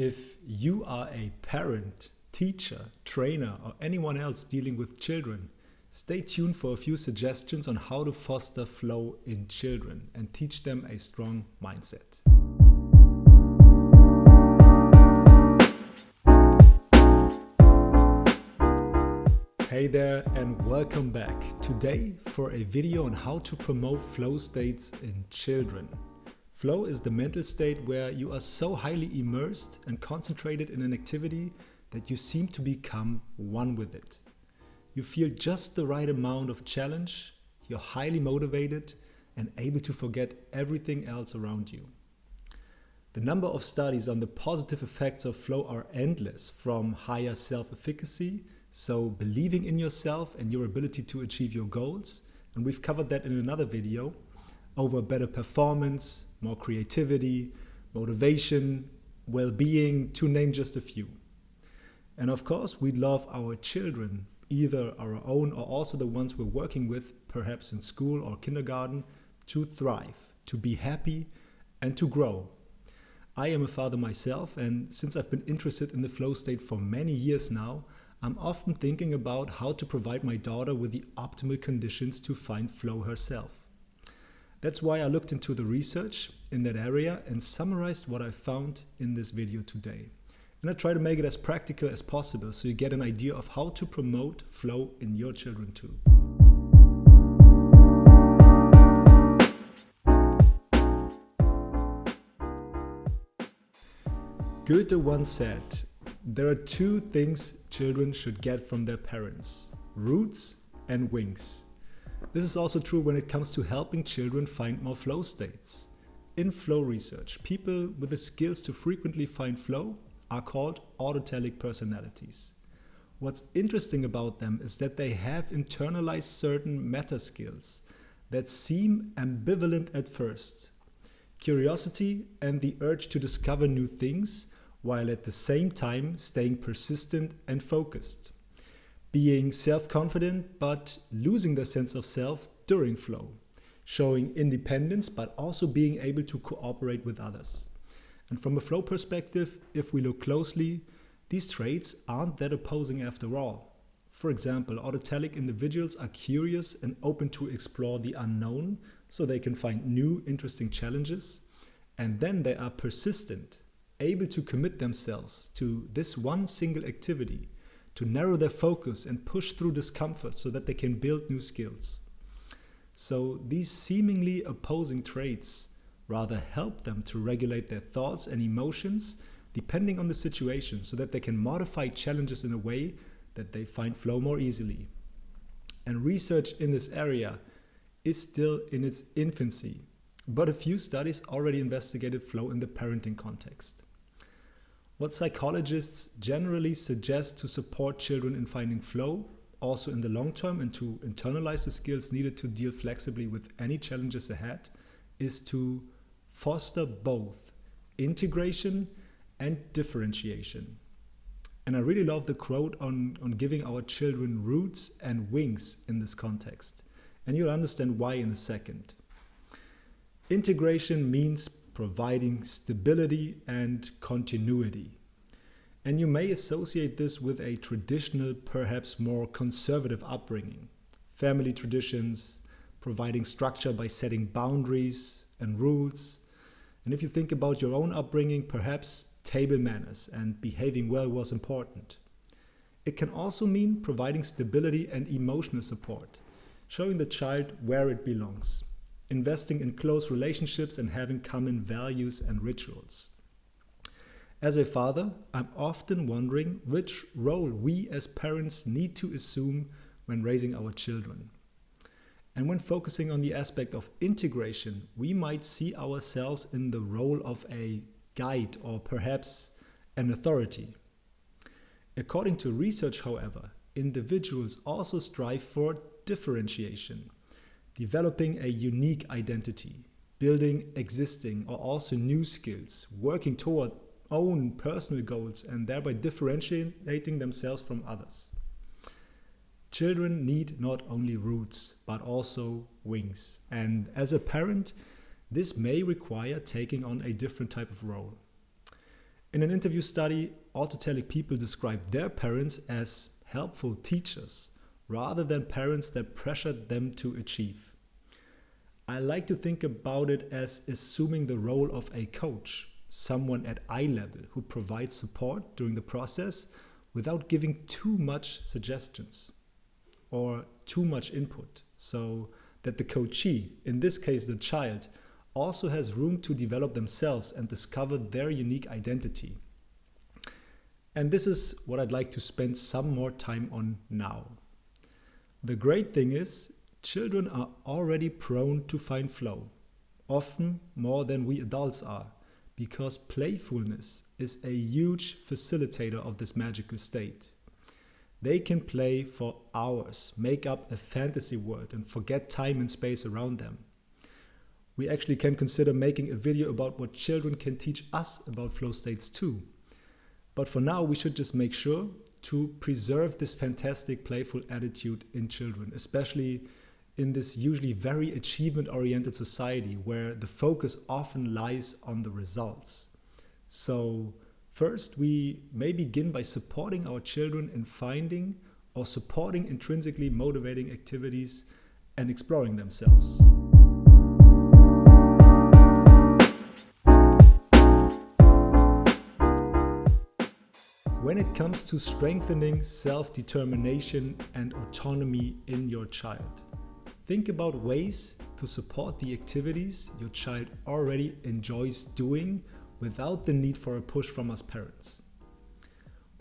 If you are a parent, teacher, trainer, or anyone else dealing with children, stay tuned for a few suggestions on how to foster flow in children and teach them a strong mindset. Hey there and welcome back. Today for a video on how to promote flow states in children. Flow is the mental state where you are so highly immersed and concentrated in an activity that you seem to become one with it. You feel just the right amount of challenge, you're highly motivated and able to forget everything else around you. The number of studies on the positive effects of flow are endless, from higher self-efficacy, so believing in yourself and your ability to achieve your goals, and we've covered that in another video, over better performance, more creativity, motivation, well-being, to name just a few. And of course, we love our children, either our own or also the ones we're working with, perhaps in school or kindergarten, to thrive, to be happy, and to grow. I am a father myself, and since I've been interested in the flow state for many years now, I'm often thinking about how to provide my daughter with the optimal conditions to find flow herself. That's why I looked into the research in that area and summarized what I found in this video today. And I try to make it as practical as possible so you get an idea of how to promote flow in your children too. Goethe once said, there are two things children should get from their parents: roots and wings. This is also true when it comes to helping children find more flow states. In flow research, people with the skills to frequently find flow are called autotelic personalities. What's interesting about them is that they have internalized certain meta skills that seem ambivalent at first. Curiosity and the urge to discover new things, while at the same time staying persistent and focused. Being self-confident but losing their sense of self during flow. Showing independence but also being able to cooperate with others. And from a flow perspective, if we look closely, these traits aren't that opposing after all. For example, autotelic individuals are curious and open to explore the unknown so they can find new interesting challenges. And then they are persistent, able to commit themselves to this one single activity, to narrow their focus and push through discomfort so that they can build new skills. So these seemingly opposing traits rather help them to regulate their thoughts and emotions depending on the situation so that they can modify challenges in a way that they find flow more easily. And research in this area is still in its infancy, but a few studies already investigated flow in the parenting context. What psychologists generally suggest to support children in finding flow, also in the long term, and to internalize the skills needed to deal flexibly with any challenges ahead, is to foster both integration and differentiation. And I really love the quote on giving our children roots and wings in this context. And you'll understand why in a second. Integration means providing stability and continuity. And you may associate this with a traditional, perhaps more conservative upbringing. Family traditions, providing structure by setting boundaries and rules. And if you think about your own upbringing, perhaps table manners and behaving well was important. It can also mean providing stability and emotional support, showing the child where it belongs. Investing in close relationships and having common values and rituals. As a father, I'm often wondering which role we as parents need to assume when raising our children. And when focusing on the aspect of integration, we might see ourselves in the role of a guide or perhaps an authority. According to research, however, individuals also strive for differentiation. Developing a unique identity, building existing or also new skills, working toward own personal goals and thereby differentiating themselves from others. Children need not only roots but also wings. And as a parent, this may require taking on a different type of role. In an interview study, autotelic people described their parents as helpful teachers rather than parents that pressured them to achieve. I like to think about it as assuming the role of a coach, someone at eye level who provides support during the process without giving too much suggestions or too much input, so that the coachee, in this case the child, also has room to develop themselves and discover their unique identity. And this is what I'd like to spend some more time on now. The great thing is, children are already prone to find flow, often more than we adults are, because playfulness is a huge facilitator of this magical state. They can play for hours, make up a fantasy world, and forget time and space around them. We actually can consider making a video about what children can teach us about flow states too. But for now, we should just make sure to preserve this fantastic playful attitude in children, especially in this usually very achievement-oriented society where the focus often lies on the results. So first, we may begin by supporting our children in finding or supporting intrinsically motivating activities and exploring themselves. When it comes to strengthening self-determination and autonomy in your child, think about ways to support the activities your child already enjoys doing without the need for a push from us parents.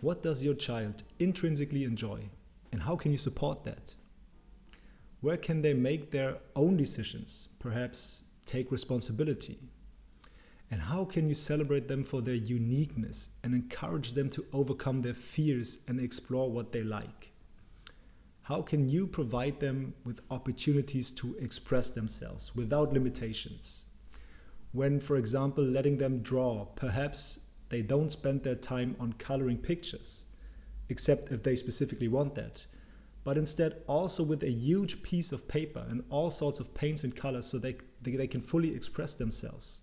What does your child intrinsically enjoy, and how can you support that? Where can they make their own decisions, perhaps take responsibility? And how can you celebrate them for their uniqueness and encourage them to overcome their fears and explore what they like? How can you provide them with opportunities to express themselves without limitations? When, for example, letting them draw, perhaps they don't spend their time on coloring pictures, except if they specifically want that, but instead also with a huge piece of paper and all sorts of paints and colors so they can fully express themselves.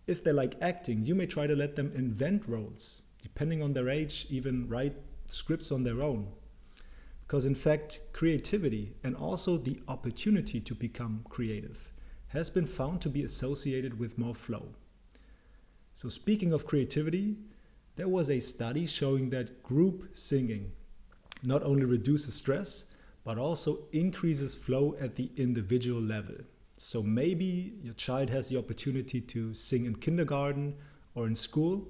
If they like acting, you may try to let them invent roles, depending on their age, even write scripts on their own. Because in fact, creativity and also the opportunity to become creative has been found to be associated with more flow. So speaking of creativity, there was a study showing that group singing not only reduces stress, but also increases flow at the individual level. So maybe your child has the opportunity to sing in kindergarten or in school,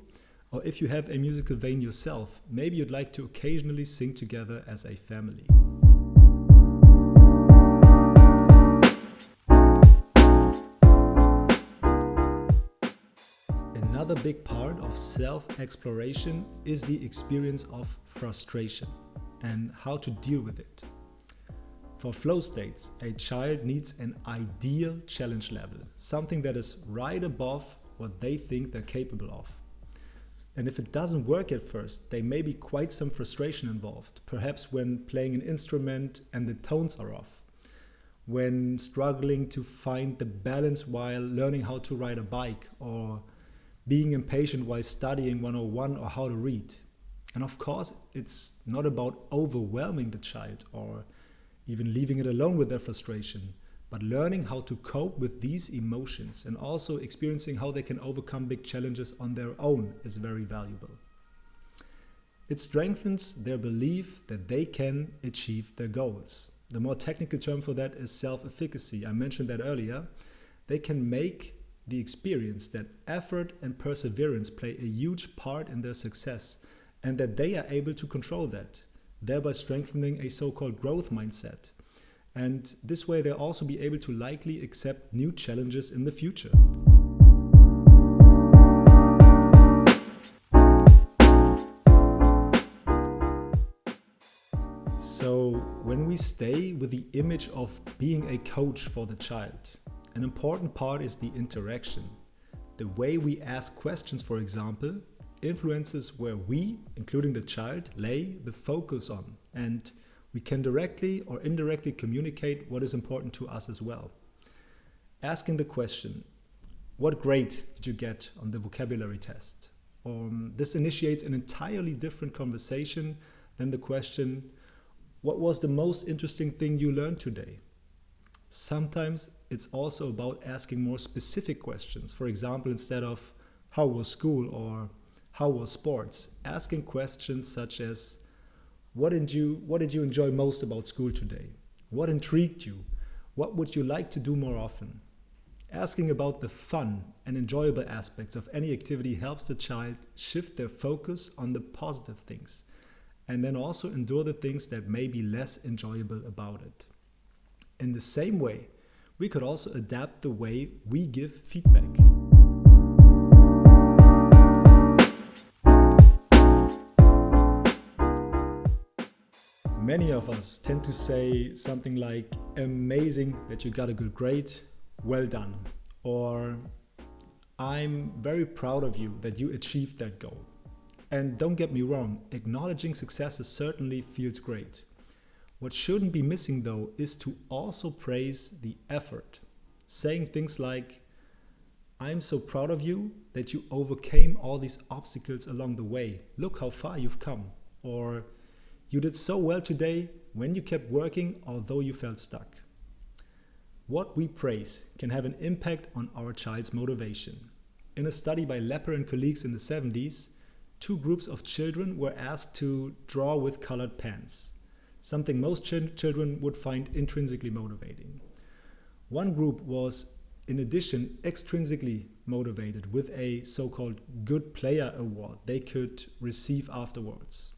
or if you have a musical vein yourself, maybe you'd like to occasionally sing together as a family. Another big part of self-exploration is the experience of frustration and how to deal with it. For flow states, a child needs an ideal challenge level, something that is right above what they think they're capable of. And if it doesn't work at first, there may be quite some frustration involved, perhaps when playing an instrument and the tones are off, when struggling to find the balance while learning how to ride a bike, or being impatient while studying 101 or how to read. And of course, it's not about overwhelming the child or even leaving it alone with their frustration, but learning how to cope with these emotions and also experiencing how they can overcome big challenges on their own is very valuable. It strengthens their belief that they can achieve their goals. The more technical term for that is self-efficacy. I mentioned that earlier. They can make the experience that effort and perseverance play a huge part in their success and that they are able to control that, thereby strengthening a so-called growth mindset. And this way they'll also be able to likely accept new challenges in the future. So when we stay with the image of being a coach for the child, an important part is the interaction. The way we ask questions, for example, influences where we, including the child, lay the focus on, and we can directly or indirectly communicate what is important to us as well. Asking the question, what grade did you get on the vocabulary test? This initiates an entirely different conversation than the question, what was the most interesting thing you learned today? Sometimes it's also about asking more specific questions. For example, instead of how was school or how was sports, asking questions such as what did you enjoy most about school today? What intrigued you? What would you like to do more often? Asking about the fun and enjoyable aspects of any activity helps the child shift their focus on the positive things and then also endure the things that may be less enjoyable about it. In the same way, we could also adapt the way we give feedback. Many of us tend to say something like, amazing that you got a good grade, well done. Or, I'm very proud of you that you achieved that goal. And don't get me wrong, acknowledging successes certainly feels great. What shouldn't be missing though is to also praise the effort. Saying things like, I'm so proud of you that you overcame all these obstacles along the way. Look how far you've come. Or, you did so well today when you kept working although you felt stuck. What we praise can have an impact on our child's motivation. In a study by Lepper and colleagues in the 70s, 2 groups of children were asked to draw with colored pens, something most children would find intrinsically motivating. One group was, in addition, extrinsically motivated with a so-called good player award they could receive afterwards.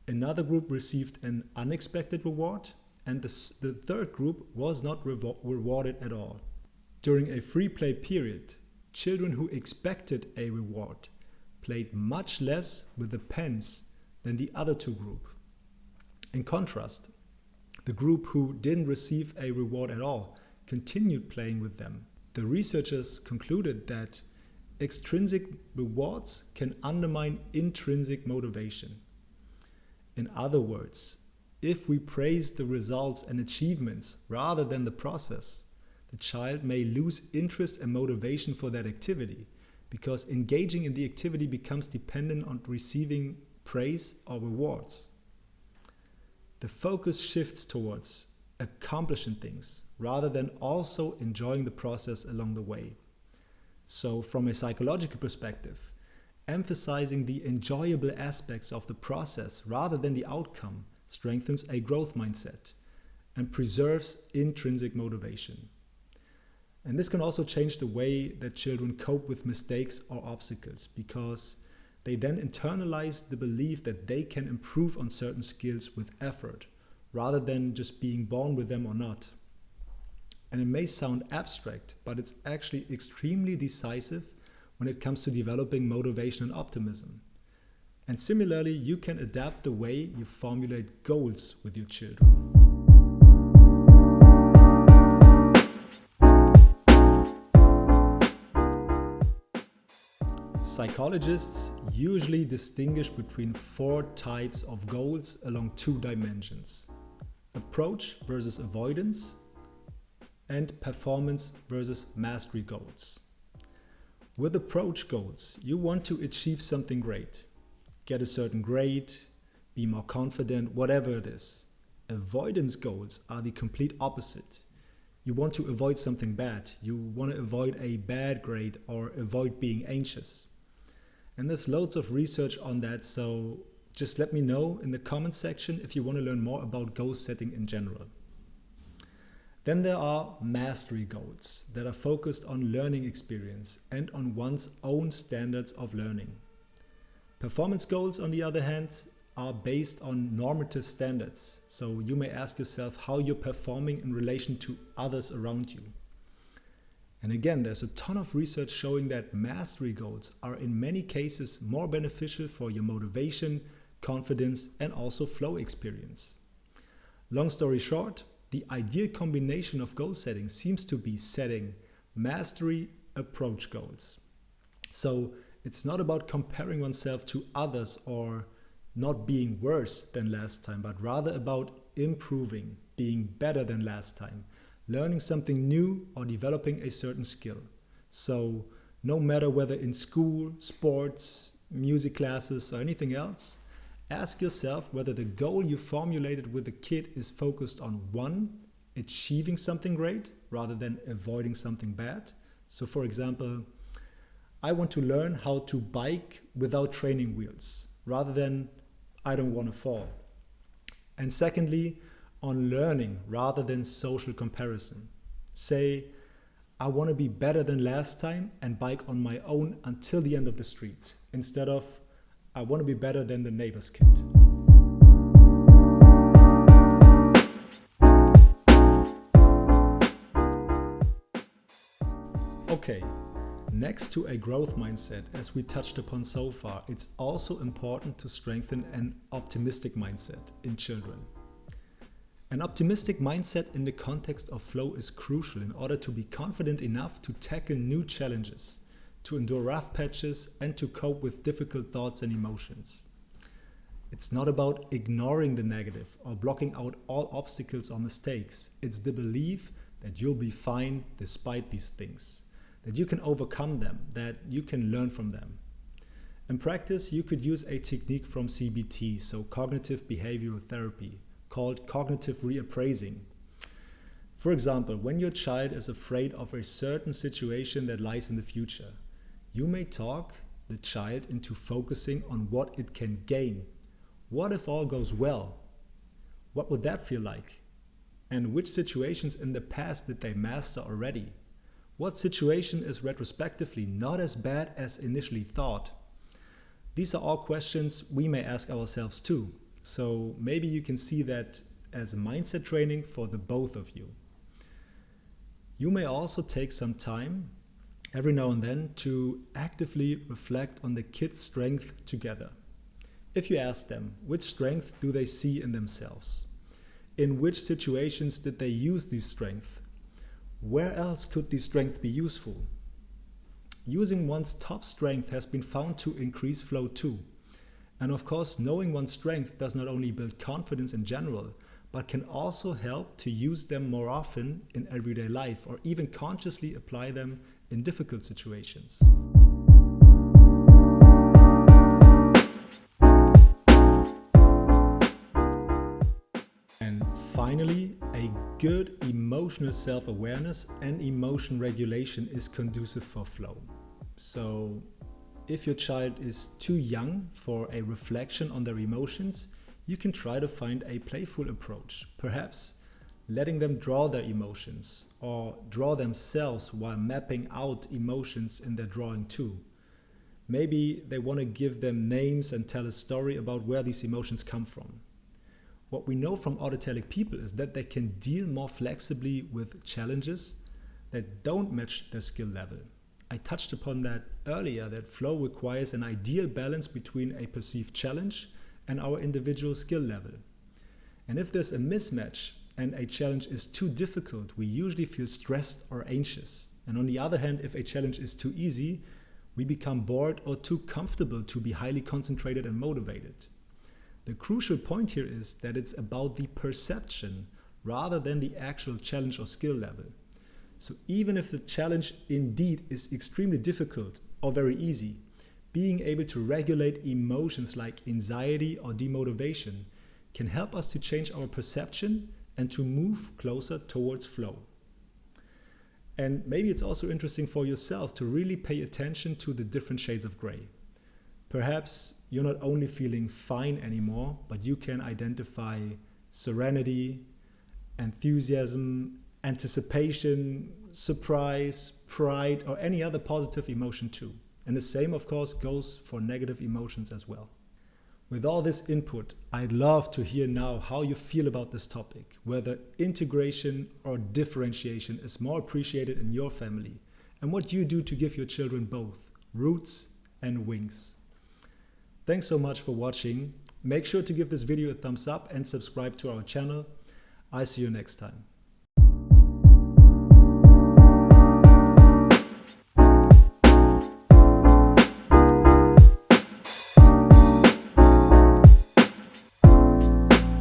Another group received an unexpected reward, and the third group was not rewarded at all. During a free play period, children who expected a reward played much less with the pens than the other 2 groups. In contrast, the group who didn't receive a reward at all continued playing with them. The researchers concluded that extrinsic rewards can undermine intrinsic motivation. In other words, if we praise the results and achievements rather than the process, the child may lose interest and motivation for that activity because engaging in the activity becomes dependent on receiving praise or rewards. The focus shifts towards accomplishing things rather than also enjoying the process along the way. So, from a psychological perspective, emphasizing the enjoyable aspects of the process rather than the outcome strengthens a growth mindset and preserves intrinsic motivation. And this can also change the way that children cope with mistakes or obstacles because they then internalize the belief that they can improve on certain skills with effort rather than just being born with them or not. And it may sound abstract, but it's actually extremely decisive when it comes to developing motivation and optimism. And similarly, you can adapt the way you formulate goals with your children. Psychologists usually distinguish between 4 types of goals along 2 dimensions: approach versus avoidance, and performance versus mastery goals. With approach goals, you want to achieve something great. Get a certain grade, be more confident, whatever it is. Avoidance goals are the complete opposite. You want to avoid something bad. You want to avoid a bad grade or avoid being anxious. And there's loads of research on that, so just let me know in the comments section if you want to learn more about goal setting in general. Then there are mastery goals that are focused on learning experience and on one's own standards of learning. Performance goals, on the other hand, are based on normative standards. So you may ask yourself how you're performing in relation to others around you. And again, there's a ton of research showing that mastery goals are in many cases more beneficial for your motivation, confidence, and also flow experience. Long story short, the ideal combination of goal setting seems to be setting mastery approach goals. So it's not about comparing oneself to others or not being worse than last time, but rather about improving, being better than last time, learning something new or developing a certain skill. So no matter whether in school, sports, music classes, or anything else, ask yourself whether the goal you formulated with the kid is focused on one, achieving something great rather than avoiding something bad. So for example, I want to learn how to bike without training wheels rather than I don't want to fall. And secondly, on learning rather than social comparison. Say, I want to be better than last time and bike on my own until the end of the street, instead of I want to be better than the neighbor's kid. Okay, next to a growth mindset, as we touched upon so far, it's also important to strengthen an optimistic mindset in children. An optimistic mindset in the context of flow is crucial in order to be confident enough to tackle new challenges, to endure rough patches, and to cope with difficult thoughts and emotions. It's not about ignoring the negative or blocking out all obstacles or mistakes. It's the belief that you'll be fine despite these things, that you can overcome them, that you can learn from them. In practice, you could use a technique from CBT, so cognitive behavioral therapy, called cognitive reappraising. For example, when your child is afraid of a certain situation that lies in the future, you may talk the child into focusing on what it can gain. What if all goes well? What would that feel like? And which situations in the past did they master already? What situation is retrospectively not as bad as initially thought? These are all questions we may ask ourselves too. So maybe you can see that as mindset training for the both of you. You may also take some time every now and then to actively reflect on the kids' strength together. If you ask them, which strength do they see in themselves? In which situations did they use these strengths? Where else could these strengths be useful? Using one's top strength has been found to increase flow too. And of course, knowing one's strength does not only build confidence in general, but can also help to use them more often in everyday life or even consciously apply them in difficult situations. And finally, a good emotional self-awareness and emotion regulation is conducive for flow. So if your child is too young for a reflection on their emotions, you can try to find a playful approach, perhaps letting them draw their emotions or draw themselves while mapping out emotions in their drawing too. Maybe they want to give them names and tell a story about where these emotions come from. What we know from autotelic people is that they can deal more flexibly with challenges that don't match their skill level. I touched upon that earlier, that flow requires an ideal balance between a perceived challenge and our individual skill level. And if there's a mismatch and a challenge is too difficult, we usually feel stressed or anxious. And on the other hand, if a challenge is too easy, we become bored or too comfortable to be highly concentrated and motivated. The crucial point here is that it's about the perception rather than the actual challenge or skill level. So even if the challenge indeed is extremely difficult or very easy, being able to regulate emotions like anxiety or demotivation can help us to change our perception and to move closer towards flow. And maybe it's also interesting for yourself to really pay attention to the different shades of gray. Perhaps you're not only feeling fine anymore, but you can identify serenity, enthusiasm, anticipation, surprise, pride, or any other positive emotion too. And the same, of course, goes for negative emotions as well. With all this input, I'd love to hear now how you feel about this topic, whether integration or differentiation is more appreciated in your family, and what you do to give your children both roots and wings. Thanks so much for watching. Make sure to give this video a thumbs up and subscribe to our channel. I'll see you next time.